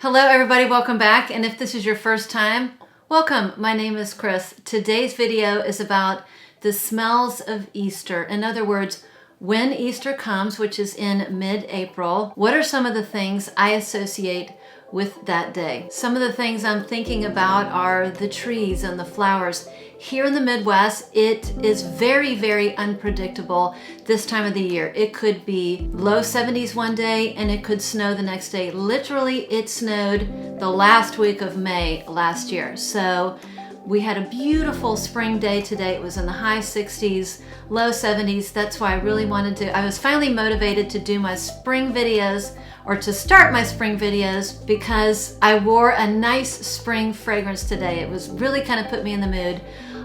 Hello everybody, welcome back, and if this is your first time, welcome. My name is Chris. Today's video is about the smells of Easter. In other words, when Easter comes, which is in mid-April, what are some of the things I associate with that day? Some of the things I'm thinking about are the trees and the flowers. Here in the Midwest, it is very, very unpredictable this time of the year. It could be low 70s one day and it could snow the next day. Literally, it snowed the last week of May last year. So we had a beautiful spring day today. It was in the high 60s, low 70s. That's why I really wanted to, I was finally motivated to do my spring videos, or to start my spring videos, because I wore a nice spring fragrance today. It was really kind of put me in the mood.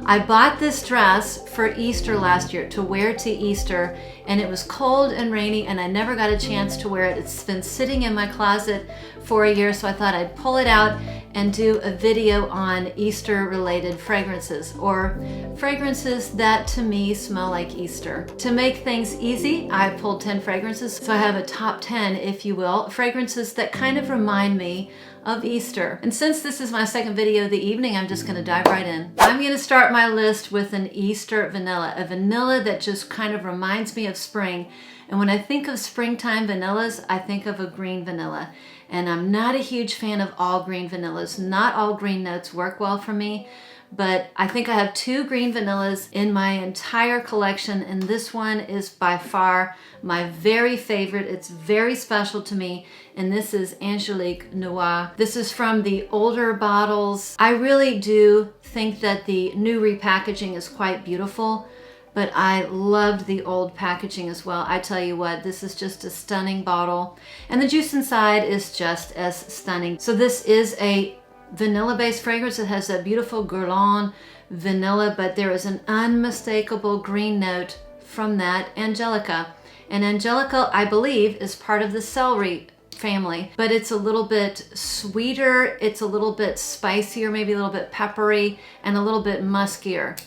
I bought this dress for Easter last year to wear to Easter, and it was cold and rainy and I never got a chance to wear it. It's been sitting in my closet for a year, so I thought I'd pull it out and do a video on Easter related fragrances, or fragrances that to me smell like Easter. To make things easy, I pulled 10 fragrances, so I have a top 10, if you will, fragrances that kind of remind me of Easter. And since this is my second video of the evening, I'm just gonna dive right in. I'm gonna start my list with an Easter vanilla, a vanilla that just kind of reminds me of spring. And when I think of springtime vanillas, I think of a green vanilla. And I'm not a huge fan of all green vanillas. Not all green notes work well for me, but I think I have 2 green vanillas in my entire collection, and this one is by far my very favorite. It's very special to me, and this is Angelique Noire. This is from the older bottles. I really do think that the new repackaging is quite beautiful, but I loved the old packaging as well. I tell you what, this is just a stunning bottle, and the juice inside is just as stunning. So this is a vanilla-based fragrance. It has that beautiful Guerlain vanilla, but there is an unmistakable green note from that Angelica. And Angelica, I believe, is part of the celery family, but it's a little bit sweeter, it's a little bit spicier, maybe a little bit peppery, and a little bit muskier.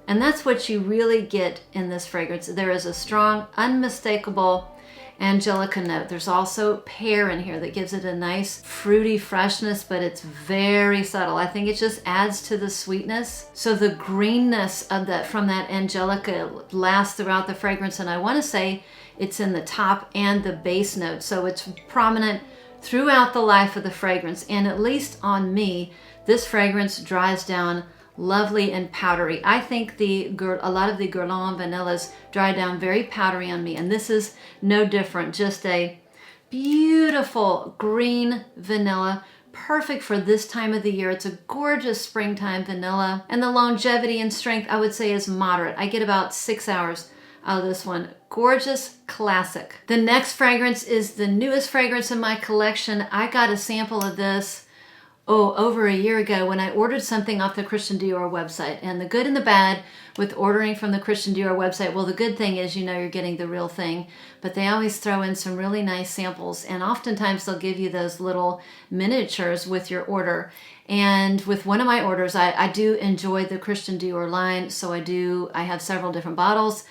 And that's what you really get in this fragrance. There is a strong, unmistakable Angelica note. There's also pear in here that gives it a nice fruity freshness, but it's very subtle. I think it just adds to the sweetness. So the greenness of that from that Angelica lasts throughout the fragrance, and I want to say it's in the top and the base note. So it's prominent throughout the life of the fragrance, and at least on me, this fragrance dries down lovely and powdery. I think a lot of the Guerlain vanillas dry down very powdery on me, and this is no different. Just a beautiful green vanilla, perfect for this time of the year. It's a gorgeous springtime vanilla, and the longevity and strength I would say is moderate. I get about 6 hours out of this one. Gorgeous classic. The next fragrance is the newest fragrance in my collection. I got a sample of this over a year ago when I ordered something off the Christian Dior website. And the good and the bad with ordering from the Christian Dior website, well, the good thing is, you know, you're getting the real thing, but they always throw in some really nice samples, and oftentimes they'll give you those little miniatures with your order. And with one of my orders, I do enjoy the Christian Dior line, so I have several different bottles.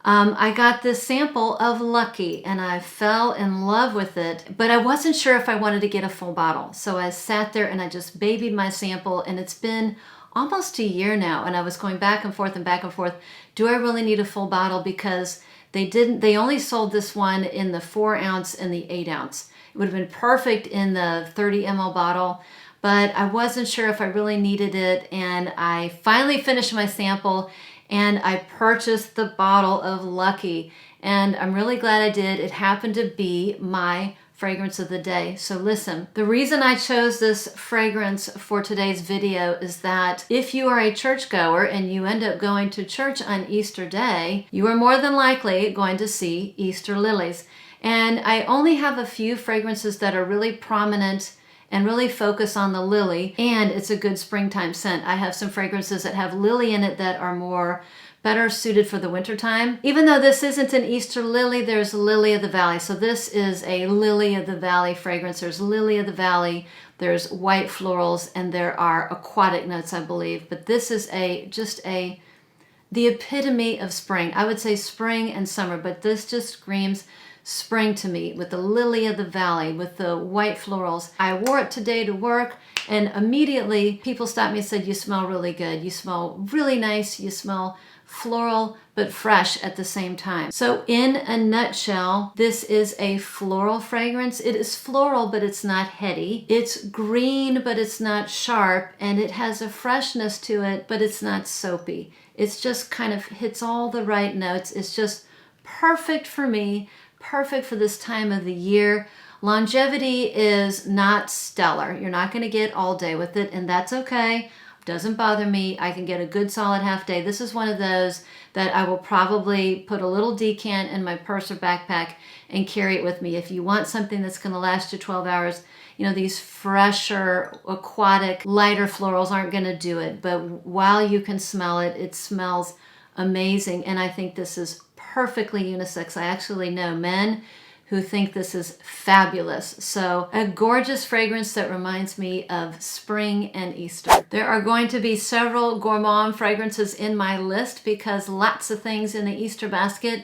I got this sample of Lucky, and I fell in love with it, but I wasn't sure if I wanted to get a full bottle. So I sat there and I just babied my sample, and it's been almost a year now, and I was going back and forth and back and forth. Do I really need a full bottle? Because they only sold this one in the 4 ounce and the 8 ounce. It would have been perfect in the 30 ml bottle, but I wasn't sure if I really needed it, and I finally finished my sample, and I purchased the bottle of Lucky, and I'm really glad I did. It happened to be my fragrance of the day. So listen, the reason I chose this fragrance for today's video is that if you are a churchgoer and you end up going to church on Easter Day, you are more than likely going to see Easter lilies. And I only have a few fragrances that are really prominent and really focus on the lily, and it's a good springtime scent. I have some fragrances that have lily in it that are better suited for the wintertime. Even though this isn't an Easter lily, there's lily of the valley. So this is a lily of the valley fragrance. There's lily of the valley, there's white florals, and there are aquatic notes, I believe. But this is the epitome of spring. I would say spring and summer, but this just screams spring to me, with the lily of the valley, with the white florals. I wore it today to work, and immediately people stopped me and said, you smell really good. You smell really nice. You smell floral but fresh at the same time. So in a nutshell, this is a floral fragrance. It is floral, but it's not heady. It's green, but it's not sharp, and it has a freshness to it, but it's not soapy. It's just kind of hits all the right notes. It's just perfect for me, perfect for this time of the year. Longevity is not stellar. You're not going to get all day with it, and that's okay. Doesn't bother me. I can get a good solid half day. This is one of those that I will probably put a little decant in my purse or backpack and carry it with me. If you want something that's going to last you 12 hours, you know, these fresher, aquatic, lighter florals aren't going to do it. But while you can smell it, it smells amazing. And I think this is perfectly unisex. I actually know men who think this is fabulous. So a gorgeous fragrance that reminds me of spring and Easter. There are going to be several gourmand fragrances in my list because lots of things in the Easter basket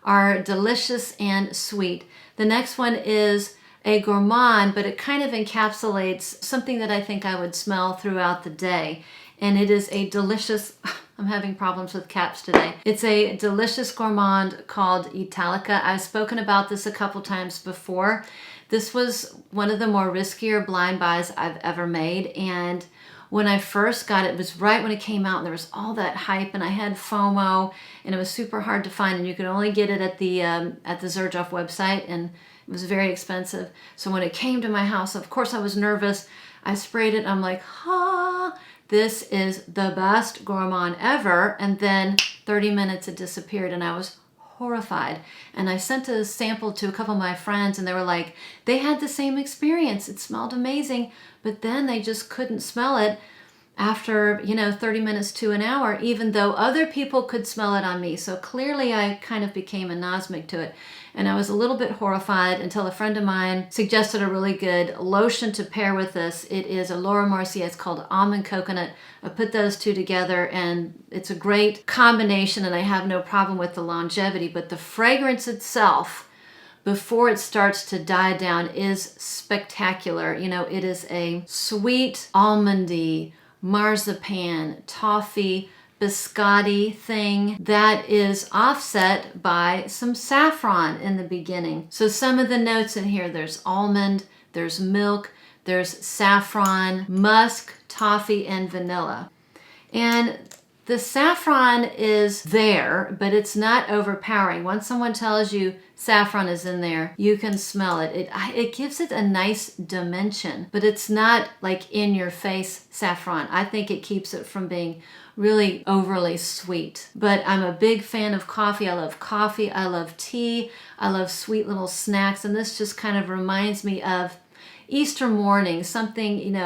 are delicious and sweet. The next one is a gourmand, but it kind of encapsulates something that I think I would smell throughout the day. And it is a delicious, I'm having problems with caps today. It's a delicious gourmand called Italica. I've spoken about this a couple times before. This was one of the more riskier blind buys I've ever made. And when I first got it, it was right when it came out and there was all that hype and I had FOMO and it was super hard to find and you could only get it at the Xerjoff website and it was very expensive. So when it came to my house, of course I was nervous. I sprayed it and I'm like, this is the best gourmand ever. And then 30 minutes it disappeared and I was horrified. And I sent a sample to a couple of my friends and they were like, they had the same experience. It smelled amazing, but then they just couldn't smell it after, 30 minutes to an hour, even though other people could smell it on me. So clearly I kind of became anosmic to it. And I was a little bit horrified until a friend of mine suggested a really good lotion to pair with this. It is a Laura Mercier. It's called Almond Coconut. I put those two together and it's a great combination and I have no problem with the longevity, but the fragrance itself, before it starts to die down, is spectacular. It is a sweet, almondy, marzipan, toffee, biscotti thing that is offset by some saffron in the beginning. So some of the notes in here, there's almond, there's milk, there's saffron, musk, toffee, and vanilla. And the saffron is there, but it's not overpowering. Once someone tells you saffron is in there, you can smell it. It gives it a nice dimension, but it's not like in your face saffron. I think it keeps it from being really overly sweet. But I'm a big fan of coffee. I love tea. I love sweet little snacks. And this just kind of reminds me of Easter morning, something,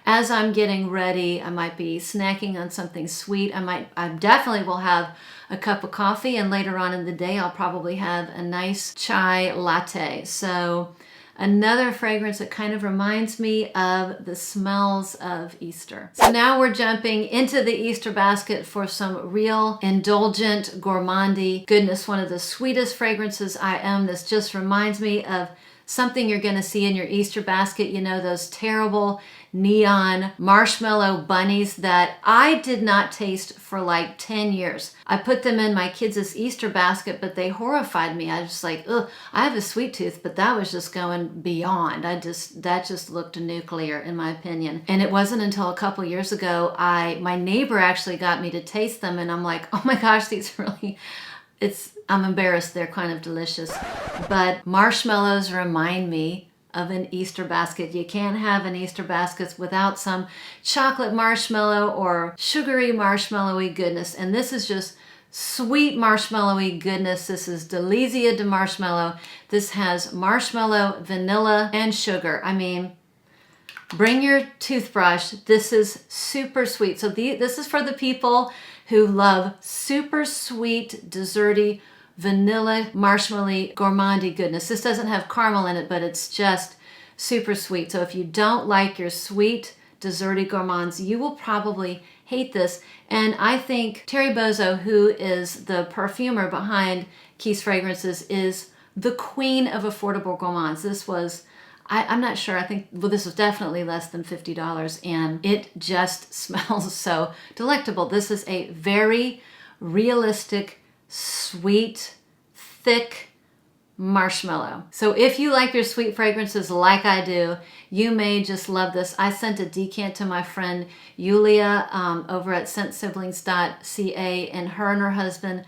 as I'm getting ready, I might be snacking on something sweet. I definitely will have a cup of coffee, and later on in the day, I'll probably have a nice chai latte. So another fragrance that kind of reminds me of the smells of Easter. So now we're jumping into the Easter basket for some real indulgent gourmandy goodness. One of the sweetest fragrances I own. This just reminds me of something you're going to see in your Easter basket, those terrible neon marshmallow bunnies that I did not taste for like 10 years. I put them in my kids' Easter basket, but they horrified me. I was just like, ugh, I have a sweet tooth, but that was just going beyond. That just looked nuclear in my opinion. And it wasn't until a couple years ago, my neighbor actually got me to taste them and I'm like, oh my gosh, these really, I'm embarrassed, they're kind of delicious. But marshmallows remind me of an Easter basket. You can't have an Easter basket without some chocolate marshmallow or sugary marshmallowy goodness. And this is just sweet marshmallowy goodness. This is Delizia Di Marshmallow. This has marshmallow, vanilla, and sugar. I mean, bring your toothbrush. This is super sweet. So this is for the people who love super sweet, desserty, vanilla, marshmallowy, gourmandy goodness. This doesn't have caramel in it, but it's just super sweet. So if you don't like your sweet, desserty gourmands, you will probably hate this. And I think Terry Bozo, who is the perfumer behind Kyse Fragrances, is the queen of affordable gourmands. This was, I'm not sure, I think, well, this was definitely less than $50, and it just smells so delectable. This is a very realistic, sweet, thick marshmallow. So if you like your sweet fragrances like I do, you may just love this. I sent a decant to my friend Julia over at ScentSiblingsDotC.A, and her husband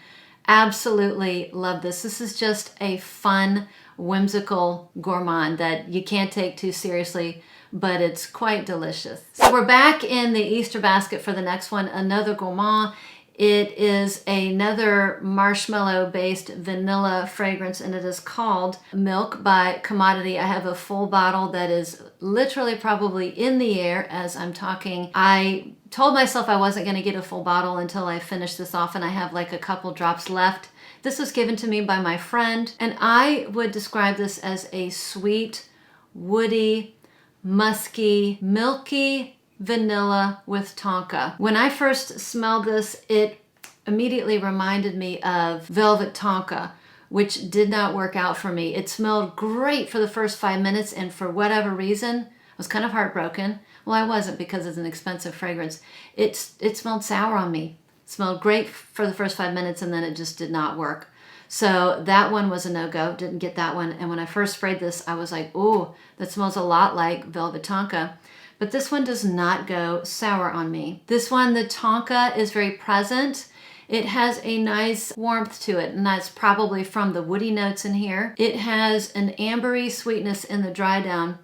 absolutely love this. This is just a fun, whimsical gourmand that you can't take too seriously, but it's quite delicious. So we're back in the Easter basket for the next one, another gourmand. It is another marshmallow-based vanilla fragrance, and it is called Milk by Commodity. I have a full bottle that is literally probably in the air as I'm talking. I told myself I wasn't going to get a full bottle until I finish this off, and I have like a couple drops left. This was given to me by my friend, and I would describe this as a sweet, woody, musky, milky vanilla with tonka. When I first smelled this, it immediately reminded me of velvet tonka, which did not work out for me. It smelled great for the first 5 minutes, and for whatever reason, I was kind of heartbroken. Well, I wasn't, because it's an expensive fragrance. It smelled sour on me. It smelled great for the first 5 minutes, and then it just did not work. So that one was a no-go, didn't get that one. And when I first sprayed this, I was like, oh, that smells a lot like velvet tonka. But this one does not go sour on me. This one, the tonka is very present. It has a nice warmth to it, and that's probably from the woody notes in here. It has an ambery sweetness in the dry down,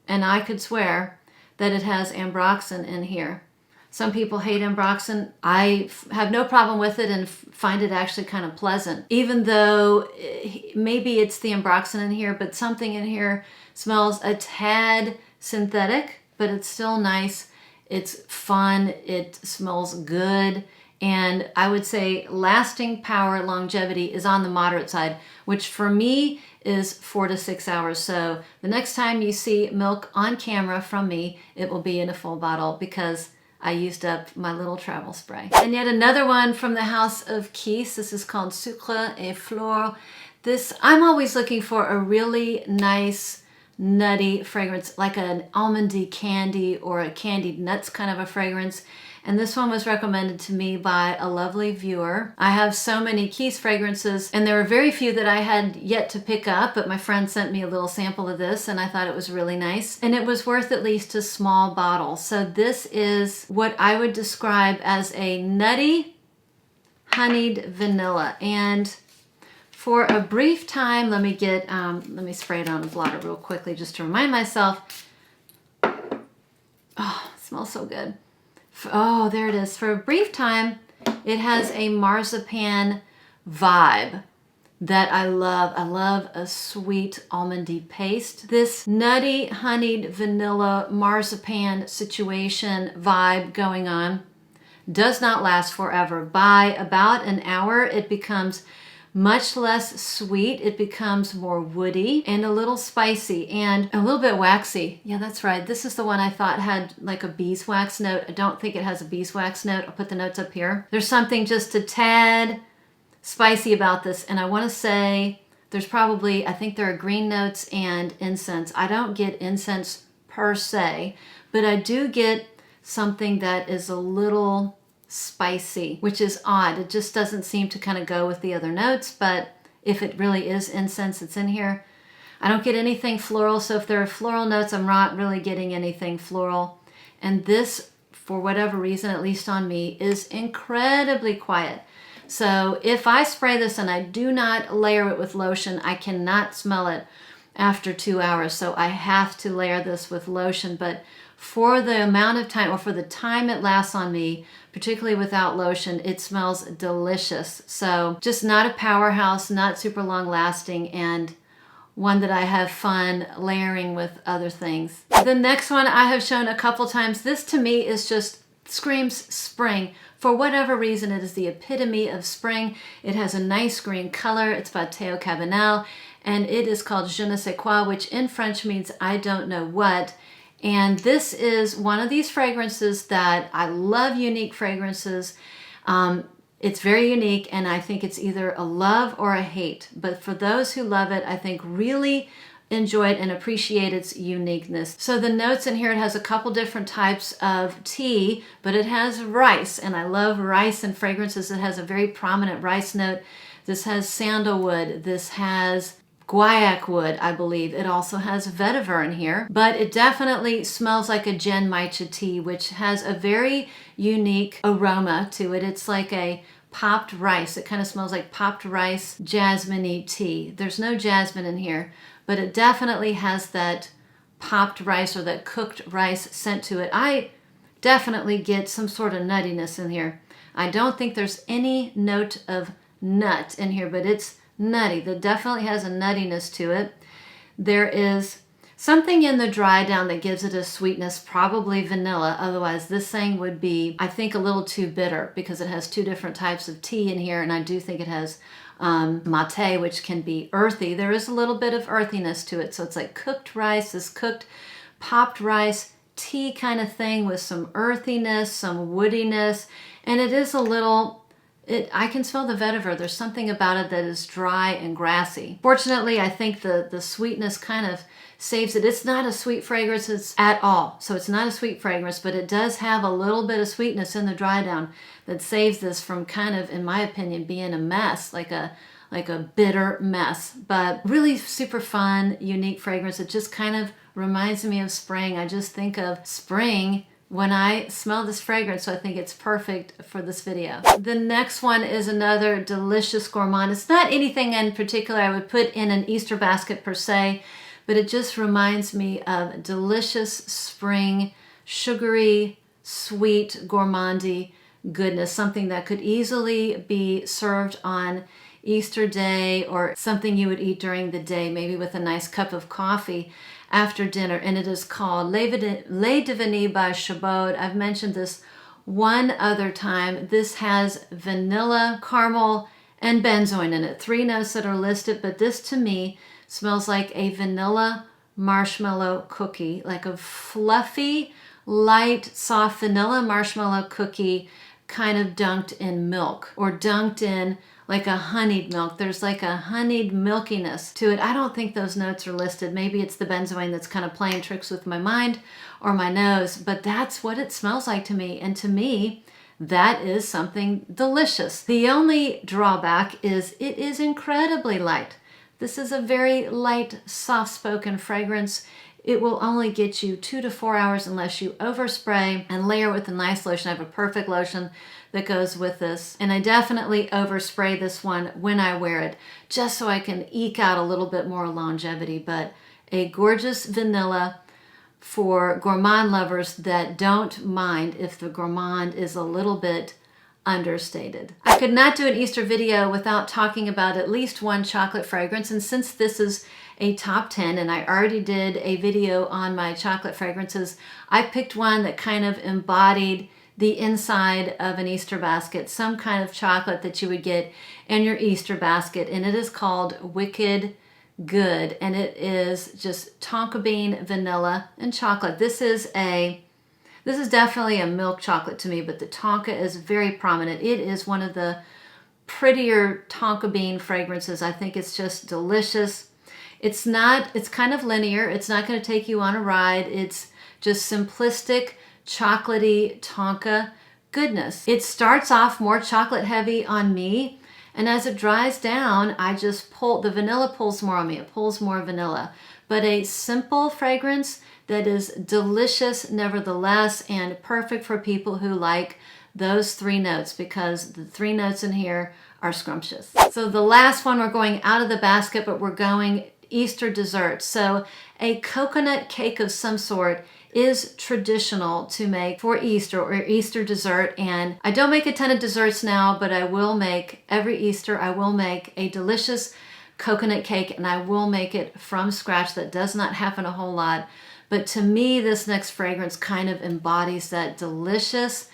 and I could swear that it has ambroxan in here. Some people hate ambroxan. I have no problem with it and find it actually kind of pleasant. Even though maybe it's the ambroxan in here, but something in here smells a tad synthetic, but it's still nice. It's fun. It smells good. And I would say lasting power, longevity is on the moderate side, which for me is 4 to 6 hours. So the next time you see milk on camera from me, it will be in a full bottle because I used up my little travel spray. And yet another one from the house of Kyse. This is called Sucre et Fleurs. This, I'm always looking for a really nice, nutty fragrance, like an almondy candy or a candied nuts kind of a fragrance. And this one was recommended to me by a lovely viewer. I have so many Kyse fragrances, and there were very few that I had yet to pick up, but my friend sent me a little sample of this, and I thought it was really nice. And it was worth at least a small bottle. So this is what I would describe as a nutty, honeyed vanilla. And for a brief time, let me spray it on a blotter real quickly just to remind myself. Oh, it smells so good. Oh, there it is. For a brief time, it has a marzipan vibe that I love. I love a sweet almondy paste. This nutty, honeyed vanilla marzipan situation vibe going on does not last forever. By about an hour, it becomes much less sweet. It becomes more woody and a little spicy and a little bit waxy. Yeah, that's right. This is the one I thought had like a beeswax note. I don't think it has a beeswax note. I'll put the notes up here. There's something just a tad spicy about this. And I want to say there's probably, I think there are green notes and incense. I don't get incense per se, but I do get something that is a little spicy, which is odd. It just doesn't seem to kind of go with the other notes, but if it really is incense, it's in here. I don't get anything floral, so if there are floral notes, I'm not really getting anything floral. And this, for whatever reason, at least on me, is incredibly quiet. So if I spray this and I do not layer it with lotion, I cannot smell it after 2 hours. So I have to layer this with lotion, but for the amount of time, or for the time it lasts on me, particularly without lotion, it smells delicious. So just not a powerhouse, not super long lasting, and one that I have fun layering with other things. The next one I have shown a couple times. This to me is just screams spring. For whatever reason, it is the epitome of spring. It has a nice green color. It's by Cabanel, and it is called Je ne sais quoi, which in French means I don't know what. And this is one of these fragrances that I love, unique fragrances. It's very unique, and I think it's either a love or a hate. But for those who love it, I think really enjoy it and appreciate its uniqueness. So the notes in here, it has a couple different types of tea, but it has rice, and I love rice and fragrances. It has a very prominent rice note. This has sandalwood. This has guaiac wood, I believe. It also has vetiver in here, but it definitely smells like a genmaicha tea, which has a very unique aroma to it. It's like a popped rice. It kind of smells like popped rice, jasmine-y tea. There's no jasmine in here, but it definitely has that popped rice or that cooked rice scent to it. I definitely get some sort of nuttiness in here. I don't think there's any note of nut in here, but it's nutty. That definitely has a nuttiness to it. There is something in the dry down that gives it a sweetness, probably vanilla. Otherwise, this thing would be, I think, a little too bitter because it has two different types of tea in here, and I do think it has mate, which can be earthy. There is a little bit of earthiness to it, so it's like cooked rice, this cooked popped rice tea kind of thing with some earthiness, some woodiness, and it is a little, I can smell the vetiver. There's something about it that is dry and grassy. Fortunately, I think the sweetness kind of saves it. It's not a sweet fragrance at all. So it's not a sweet fragrance, but it does have a little bit of sweetness in the dry down that saves this from kind of, in my opinion, being a mess, like a bitter mess. But really super fun, unique fragrance. It just kind of reminds me of spring. I just think of spring when I smell this fragrance, so I think it's perfect for this video. The next one is another delicious gourmand. It's not anything in particular I would put in an Easter basket per se, but it just reminds me of delicious spring, sugary, sweet, gourmandy goodness, something that could easily be served on Easter day or something you would eat during the day, maybe with a nice cup of coffee after dinner, and it is called Lait de Vanille by Chaboud. I've mentioned this one other time. This has vanilla, caramel, and benzoin in it. 3 notes that are listed, but this to me smells like a vanilla marshmallow cookie, like a fluffy, light, soft vanilla marshmallow cookie kind of dunked in milk or dunked in like a honeyed milk. There's like a honeyed milkiness to it. I don't think those notes are listed. Maybe it's the benzoin that's kind of playing tricks with my mind or my nose, but that's what it smells like to me. And to me, that is something delicious. The only drawback is it is incredibly light. This is a very light, soft-spoken fragrance. It will only get you 2 to 4 hours unless you overspray and layer with a nice lotion. I have a perfect lotion that goes with this. And I definitely overspray this one when I wear it, just so I can eke out a little bit more longevity. But a gorgeous vanilla for gourmand lovers that don't mind if the gourmand is a little bit understated. I could not do an Easter video without talking about at least one chocolate fragrance, and since this is a top 10 and I already did a video on my chocolate fragrances, I picked one that kind of embodied the inside of an Easter basket, some kind of chocolate that you would get in your Easter basket, and it is called Wicked Good, and it is just tonka bean, vanilla, and chocolate. This is definitely a milk chocolate to me, but the tonka is very prominent. It is one of the prettier tonka bean fragrances. I think it's just delicious. It's kind of linear. It's not going to take you on a ride. It's just simplistic, chocolatey tonka goodness. It starts off more chocolate heavy on me, and as it dries down, I just the vanilla pulls more on me. It pulls more vanilla. But a simple fragrance that is delicious nevertheless, and perfect for people who like those 3 notes, because the 3 notes in here are scrumptious. So the last one, we're going out of the basket, but we're going Easter dessert. So a coconut cake of some sort is traditional to make for Easter or Easter dessert. And I don't make a ton of desserts now, but I will make, every Easter, I will make a delicious coconut cake, and I will make it from scratch. That does not happen a whole lot. But to me, this next fragrance kind of embodies that delicious,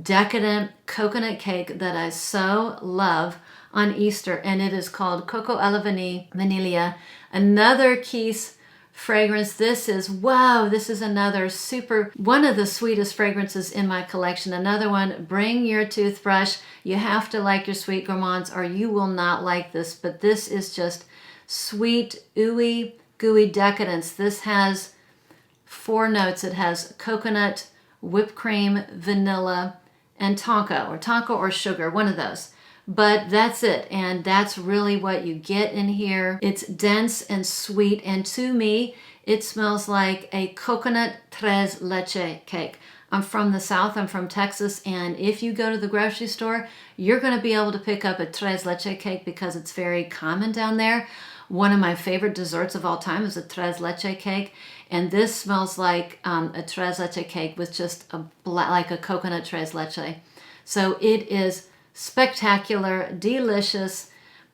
decadent coconut cake that I so love on Easter. And it is called Coco alla Vaniglia, another Kyse fragrance. This is, wow, this is another super, one of the sweetest fragrances in my collection. Another one, bring your toothbrush. You have to like your sweet gourmands or you will not like this, but this is just sweet, ooey, gooey decadence. This has 4 notes. It has coconut, whipped cream, vanilla, and tonka or sugar, one of those. But that's it, and that's really what you get in here. It's dense and sweet, and to me, it smells like a coconut tres leche cake. I'm from the South, I'm from Texas, and if you go to the grocery store, you're gonna be able to pick up a tres leche cake because it's very common down there. One of my favorite desserts of all time is a tres leche cake, and this smells like a tres leche cake with just like a coconut tres leche. So it is spectacular, delicious,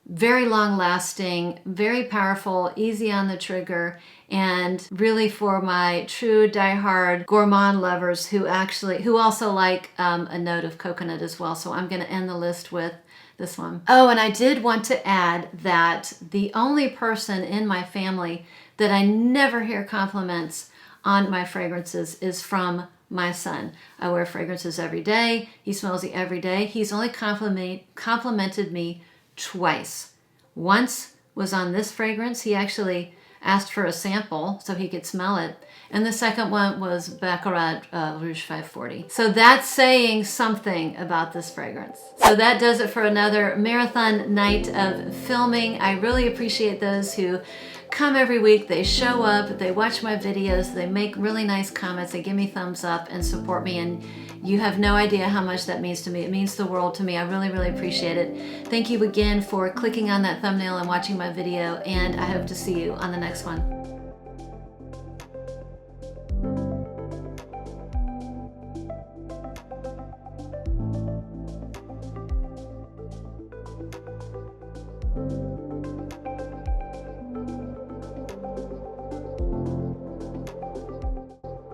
very long lasting, very powerful, easy on the trigger, and really for my true diehard gourmand lovers who also like a note of coconut as well. So I'm going to end the list with this one. Oh, and I did want to add that the only person in my family that I never hear compliments on my fragrances is from my son. I wear fragrances every day. He smells it every day. He's only complimented me twice. Once was on this fragrance. He actually asked for a sample so he could smell it. And the second one was Baccarat Rouge 540. So that's saying something about this fragrance. So that does it for another marathon night of filming. I really appreciate those who come every week, they show up, they watch my videos, they make really nice comments, they give me thumbs up and support me, and you have no idea how much that means to me. It means the world to me. I really, really appreciate it. Thank you again for clicking on that thumbnail and watching my video, and I hope to see you on the next one.